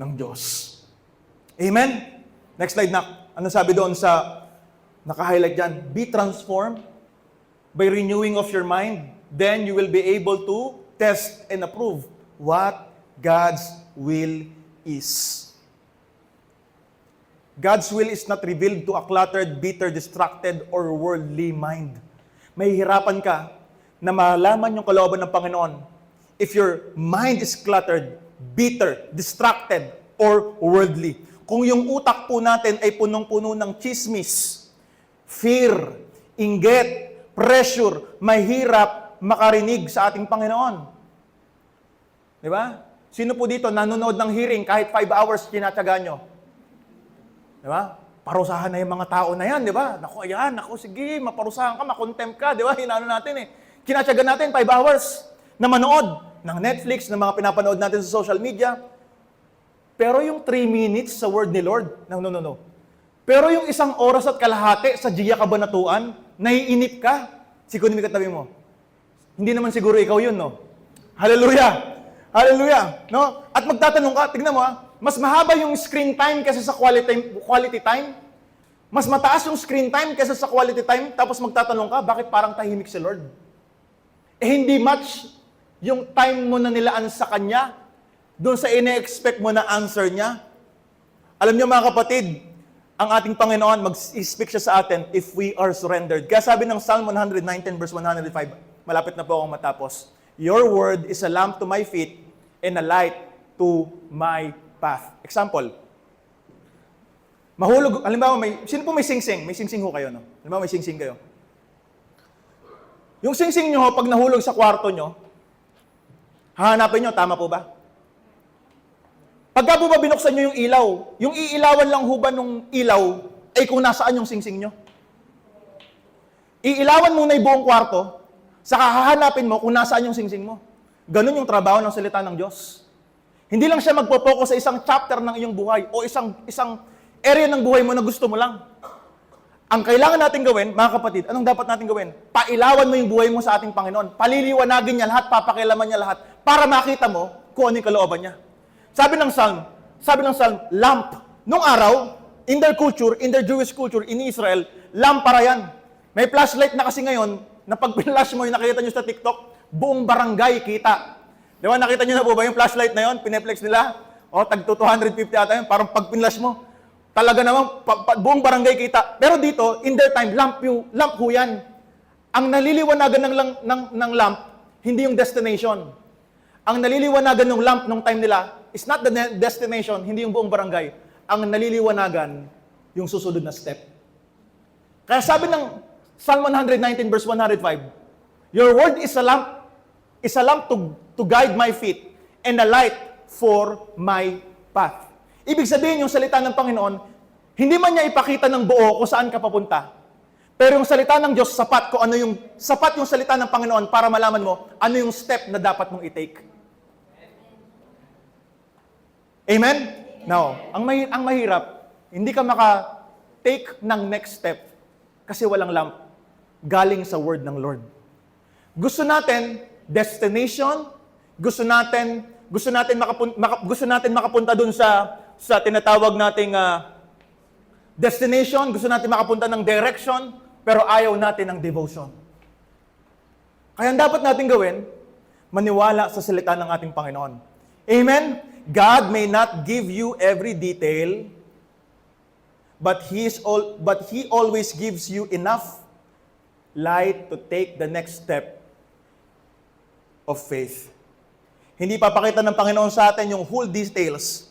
ng Diyos. Amen? Next slide na. Ano sabi doon sa naka-highlight dyan? Be transformed by renewing of your mind. Then you will be able to test and approve what God's will is. God's will is not revealed to a cluttered, bitter, distracted, or worldly mind. Mahihirapan ka na malaman yung kalooban ng Panginoon if your mind is cluttered, bitter, distracted, or worldly. Kung yung utak po natin ay punong-puno ng chismis, fear, inggit, pressure, mahirap makarinig sa ating Panginoon. Di ba? Sino po dito nanonood ng hearing kahit 5 hours tinatyaga nyo? Di ba? Parusahan na yung mga tao na yan, di ba? Naku, ayan, naku, sige, maparusahan ka, makontempt ka, di ba? Hinano natin Kinatyaga natin 5 hours na manood ng Netflix, ng mga pinapanood natin sa social media. Pero yung 3 minutes sa word ni Lord, no. Pero yung 1 oras at kalahati sa Jia Kabanatuan, naiinip ka. Sikunin mo katabi mo. Hindi naman siguro ikaw yun, no? Hallelujah! Hallelujah! No? At magtatanong ka, tignan mo mas mahaba yung screen time kaysa sa quality time. Mas mataas yung screen time kaysa sa quality time, tapos magtatanong ka, bakit parang tahimik si Lord? Hindi match yung time mo na nilaan sa Kanya, doon sa ine-expect mo na answer niya. Alam niyo mga kapatid, ang ating Panginoon, mag-speak siya sa atin if we are surrendered. Kaya sabi ng Psalm 119 verse 105, malapit na po akong matapos, your word is a lamp to my feet and a light to my path. Example, mahulog, halimbawa, sino po may sing-sing? May sing-sing ho kayo, no? Halimbawa, may sing-sing kayo. Yung sing-sing nyo, pag nahulog sa kwarto nyo, hahanapin nyo, tama po ba? Pagka po ba binuksan nyo yung ilaw, yung iilawan lang ho ba nung ilaw ay kung nasaan yung sing-sing nyo? Iilawan muna yung buong kwarto, saka hahanapin mo kung nasaan yung sing-sing mo. Ganun yung trabaho ng salita ng Diyos. Hindi lang siya magpo-focus sa isang chapter ng iyong buhay o isang area ng buhay mo na gusto mo lang. Ang kailangan natin gawin, mga kapatid, anong dapat natin gawin? Pailawan mo yung buhay mo sa ating Panginoon. Paliliwanagin niya lahat, papakilaman niya lahat, para makita mo kung ano yung kalooban niya. Sabi ng Psalm, lamp. Nung araw, in their culture, in their Jewish culture, in Israel, lampara yan. May flashlight na kasi ngayon, na pag pinlash mo, yung nakikita nyo sa TikTok, buong barangay kita. Di ba, nakita nyo na po ba yung flashlight na yun? Pineflex nila? O, tag 250 ata yun, parang pag pinlash mo, talaga namang buong barangay kita. Pero dito, in their time, lamp ho yan. Ang naliliwanagan ng lamp, hindi yung destination. Ang naliliwanagan ng lamp nung time nila is not the destination, hindi yung buong barangay. Ang naliliwanagan, yung susunod na step. Kaya sabi ng Psalm 119 verse 105, your word is a lamp to guide my feet and a light for my path. Ibig sabihin, yung salita ng Panginoon, hindi man niya ipakita ng buo kung saan ka papunta. Pero yung salita ng Diyos, sapat yung salita ng Panginoon para malaman mo ano yung step na dapat mong i-take. Amen? Now, ang mahirap, hindi ka maka-take ng next step kasi walang lamp galing sa word ng Lord. Gusto natin destination, gusto natin makapunta dun sa tinatawag nating destination, gusto natin makapunta ng direction, pero ayaw natin ng devotion. Kaya ang dapat natin gawin, maniwala sa salita ng ating Panginoon. Amen? God may not give you every detail, but He always gives you enough light to take the next step of faith. Hindi papakita ng Panginoon sa atin yung whole details,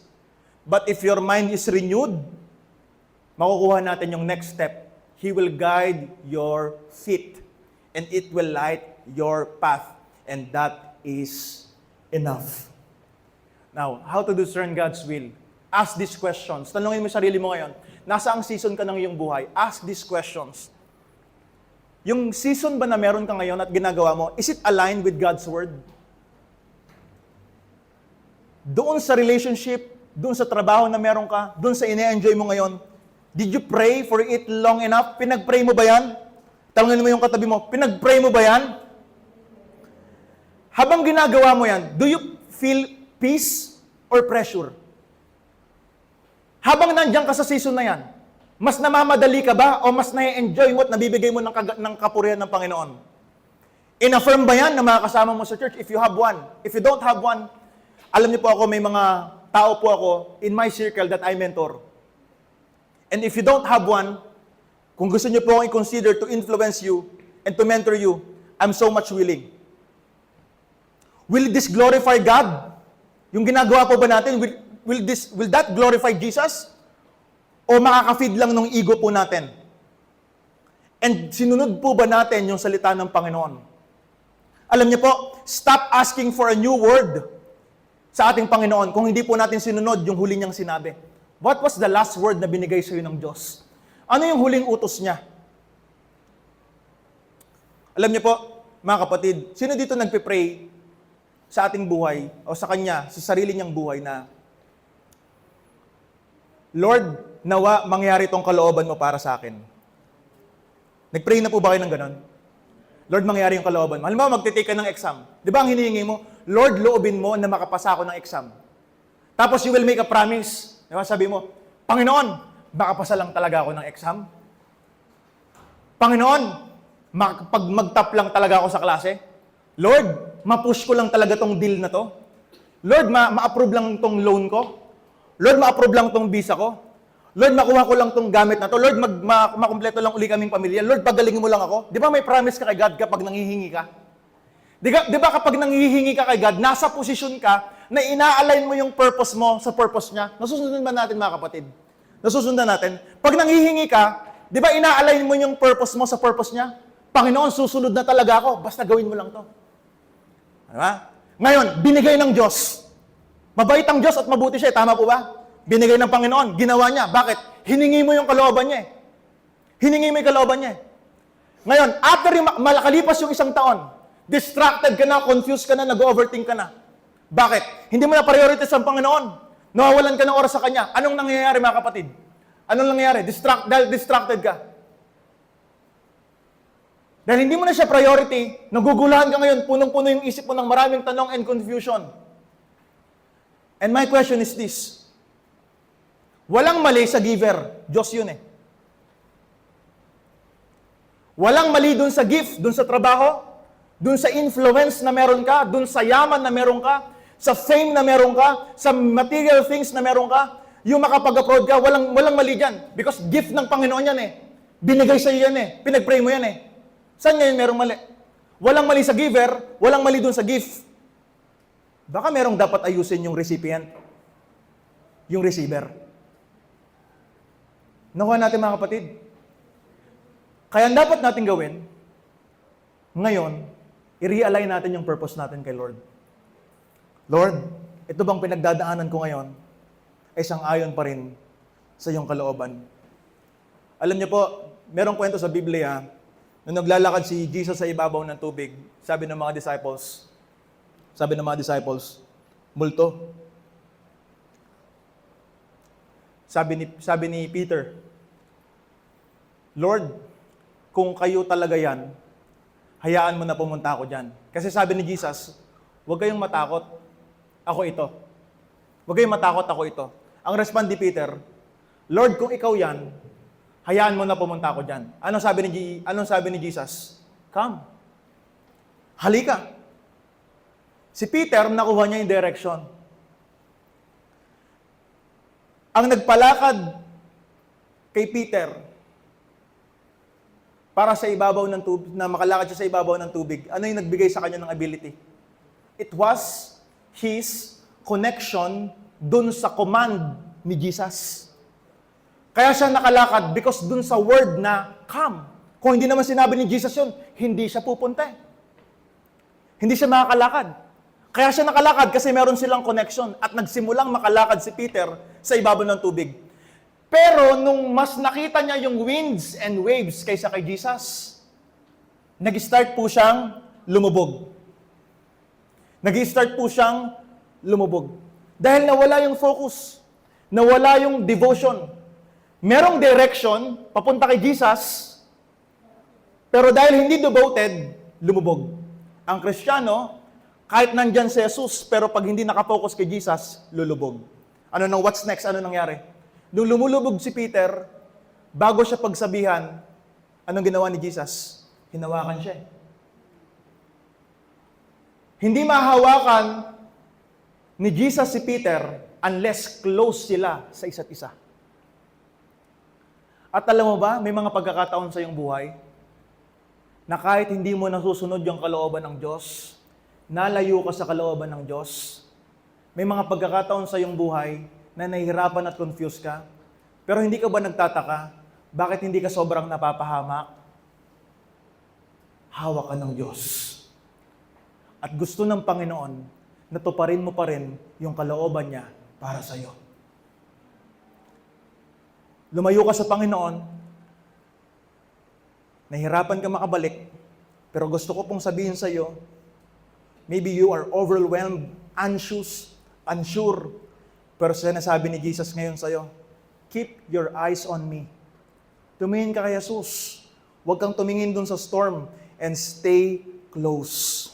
but if your mind is renewed, makukuha natin yung next step. He will guide your feet, and it will light your path, and that is enough. Now, how to discern God's will? Ask these questions. Tanungin mo sarili mo ngayon, nasa ang season ka ng iyong buhay? Ask these questions. Yung season ba na meron ka ngayon at ginagawa mo, is it aligned with God's word? Doon sa relationship, doon sa trabaho na meron ka, doon sa ine-enjoy mo ngayon, did you pray for it long enough? Pinag-pray mo ba yan? Tanungin mo yung katabi mo, pinag-pray mo ba yan? Habang ginagawa mo yan, do you feel peace or pressure? Habang nandiyan ka sa season na yan, mas namamadali ka ba o mas na-enjoy mo at nabibigay mo ng kapurihan ng Panginoon? In-affirm ba yan ng mga kasama mo sa church if you have one? If you don't have one, alam niyo po ako, may mga tao po ako in my circle that I mentor. And if you don't have one, kung gusto niyo po akong i-consider to influence you and to mentor you, I'm so much willing. Will this glorify God? Yung ginagawa po ba natin, will that glorify Jesus? O makaka-feed lang ng ego po natin? And sinunod po ba natin yung salita ng Panginoon? Alam niyo po, stop asking for a new word sa ating Panginoon kung hindi po natin sinunod yung huli niyang sinabi. What was the last word na binigay sa iyo ng Diyos? Ano yung huling utos niya? Alam niyo po, mga kapatid, sino dito nagpe-pray sa ating buhay o sa kanya, sa sarili niyang buhay na, Lord, nawa mangyari tong kalooban mo para sa akin. Nag-pray na po ba kayo ng ganon? Lord, mangyari yung kalooban mo. Halimbawa, magtitake ka ng exam. Di ba ang hinihingi mo? Lord, loobin mo na makapasa ako ng exam. Tapos you will make a promise. Di ba? Sabi mo, Panginoon, makapasa lang talaga ako ng exam? Panginoon, pag mag-top lang talaga ako sa klase? Lord, ma-push ko lang talaga tong deal na to? Lord, ma-approve lang tong loan ko? Lord, ma-approve lang tong visa ko? Lord, makuha ko lang tong gamit na to. Lord, makumpleto lang uli kaming pamilya. Lord, pagalingin mo lang ako. Di ba may promise ka kay God kapag nanghihingi ka? Di ba kapag nanghihingi ka kay God, nasa posisyon ka na ina-align mo yung purpose mo sa purpose niya? Nasusundan ba natin, mga kapatid? Nasusundan natin? Pag nanghihingi ka, di ba ina-align mo yung purpose mo sa purpose niya? Panginoon, susunod na talaga ako. Basta gawin mo lang to. Diba? Ngayon, binigay ng Diyos. Mabait ang Diyos at mabuti siya. Tama po ba? Binigay ng Panginoon, ginawa niya. Bakit? Hiningi mo yung kalooban niya. Hiningi mo yung kalooban niya. Ngayon, after malakalipas yung isang taon, distracted ka na, confused ka na, nag-overthink ka na. Bakit? Hindi mo na priorities ang Panginoon. Nawawalan ka ng oras sa Kanya. Anong nangyayari, mga kapatid? Anong nangyayari? Dahil distracted ka. Dahil hindi mo na siya priority, nagugulahan ka ngayon, punong-puno yung isip mo ng maraming tanong and confusion. And my question is this. Walang mali sa giver. Diyos yun eh. Walang mali dun sa gift, dun sa trabaho, dun sa influence na meron ka, dun sa yaman na meron ka, sa fame na meron ka, sa material things na meron ka, yung makapag-upload ka, walang mali dyan. Because gift ng Panginoon yan eh. Binigay sa iyo yan eh. Pinag-pray mo yan eh. Saan ngayon merong mali? Walang mali sa giver, walang mali dun sa gift. Baka merong dapat ayusin yung recipient, yung receiver. Nakuha natin mga kapatid. Kaya ang dapat natin gawin, ngayon, i-realign natin yung purpose natin kay Lord. Lord, ito bang pinagdadaanan ko ngayon ay sang-ayon pa rin sa iyong kalooban. Alam niyo po, merong kwento sa Biblia, nung naglalakad si Jesus sa ibabaw ng tubig, sabi ng mga disciples, multo. Sabi ni Peter, Lord, kung kayo talaga yan, hayaan mo na pumunta ako dyan. Kasi sabi ni Jesus, huwag kayong matakot, ako ito. Huwag kayong matakot, ako ito. Ang response ni Peter, Lord, kung ikaw yan, hayaan mo na pumunta ako dyan. Anong sabi ni Jesus? Come. Halika. Si Peter, nakuha niya yung direction. Ang nagpalakad kay Peter para sa ibabaw ng tubig, na makalakad siya sa ibabaw ng tubig, ano yung nagbigay sa kanya ng ability? It was his connection dun sa command ni Jesus. Kaya siya nakalakad because dun sa word na come. Kung hindi naman sinabi ni Jesus yun, hindi siya pupunta. Hindi siya makakalakad. Kaya siya nakalakad kasi meron silang connection at nagsimulang makalakad si Peter sa ibabaw ng tubig. Pero nung mas nakita niya yung winds and waves kaysa kay Jesus, nag-start po siyang lumubog. Dahil nawala yung focus, nawala yung devotion. Merong direction, papunta kay Jesus, pero dahil hindi devoted, lumubog. Ang Kristiyano, kahit nandyan si Jesus, pero pag hindi nakapokus kay Jesus, lulubog. What's next? Ano nangyari? Nung lumulubog si Peter, bago siya pagsabihan, anong ginawa ni Jesus? Hinawakan siya. Hindi mahawakan ni Jesus si Peter unless close sila sa isa't isa. At alam mo ba, may mga pagkakataon sa iyong buhay na kahit hindi mo nasusunod yung kalooban ng Diyos, nalayo ka sa kalooban ng Diyos, may mga pagkakataon sa iyong buhay na nahihirapan at confused ka, pero hindi ka ba nagtataka, bakit hindi ka sobrang napapahamak? Hawak ka ng Diyos. At gusto ng Panginoon na tuparin mo pa rin yung kalooban niya para sa iyo. Lumayo ka sa Panginoon, nahirapan ka makabalik, pero gusto ko pong sabihin sa iyo, maybe you are overwhelmed, anxious, unsure, pero sinasabi ni Jesus ngayon sa iyo, keep your eyes on me. Tumingin ka kay Jesus. Huwag kang tumingin dun sa storm and stay close.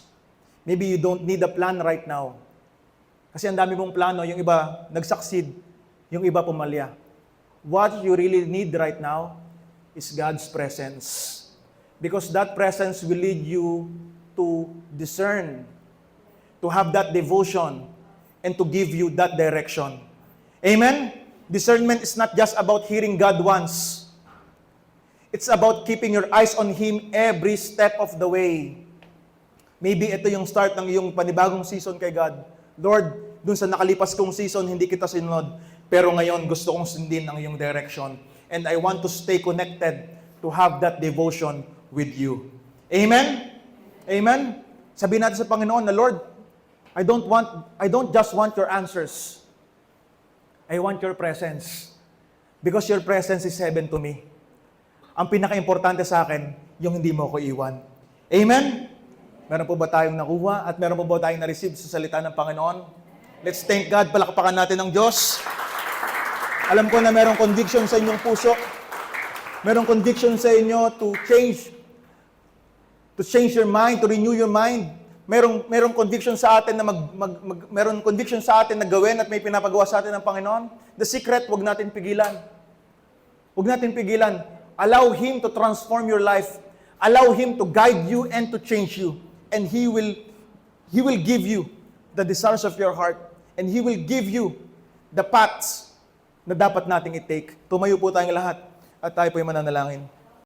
Maybe you don't need a plan right now. Kasi ang dami mong plano, yung iba nag-succeed, yung iba pumalya. What you really need right now is God's presence. Because that presence will lead you to discern, to have that devotion, and to give you that direction. Amen? Discernment is not just about hearing God once. It's about keeping your eyes on Him every step of the way. Maybe ito yung start ng iyong panibagong season kay God. Lord, dun sa nakalipas kong season, hindi kita sinunod. Pero ngayon, gusto kong sundin ang iyong direction. And I want to stay connected to have that devotion with you. Amen? Amen? Sabihin natin sa Panginoon na, Lord, I don't just want your answers. I want your presence. Because your presence is heaven to me. Ang pinaka-importante sa akin, yung hindi mo ko iwan. Amen? Meron po ba tayong nakuha at meron po ba tayong na-receive sa salita ng Panginoon? Let's thank God. Palakpakan natin ng Diyos. Alam ko na merong conviction sa inyong puso. Merong conviction sa inyo to change your mind, to renew your mind. Merong conviction sa atin na merong conviction sa atin na gawin at may pinapagawa sa atin ng Panginoon. The secret, wag natin pigilan. Wag natin pigilan. Allow Him to transform your life. Allow Him to guide you and to change you. And He will give you the desires of your heart. And He will give you the paths na dapat nating i-take. Tumayo po tayong lahat at tayo po ay mananalangin.